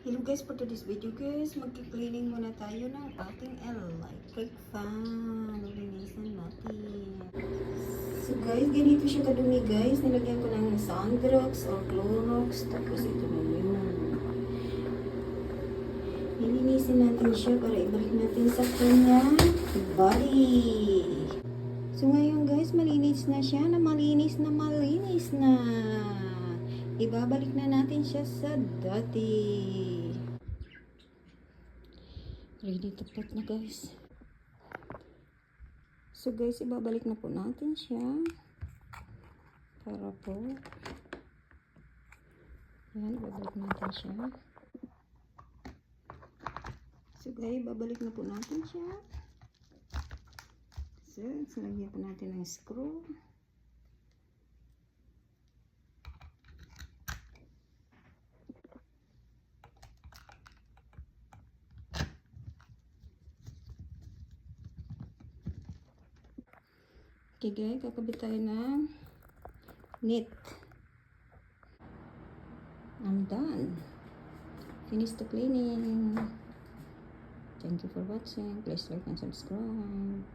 Hello guys, for today's video guys, magki-cleaning muna tayo ng ating electric fan. Linisan natin. So guys, ganito siya kadumi guys. Nilagyan ko ng Sandrox or Clorox. Tapos ito na yun. Lilinisin natin siya para ibalik natin sa kanyang body. So ngayon guys, malinis na siya na malinis na. Ibabalik na natin siya sa dati. Ready to put na guys. So guys, ibabalik na po natin siya. Para po. Yan, ibabalik natin siya. So guys, ibabalik na po natin siya. So, lagyan po natin ng screw. Okay guys, kakabit tayo ng knit. I'm done. Finish the cleaning. Thank you for watching. Please like and subscribe.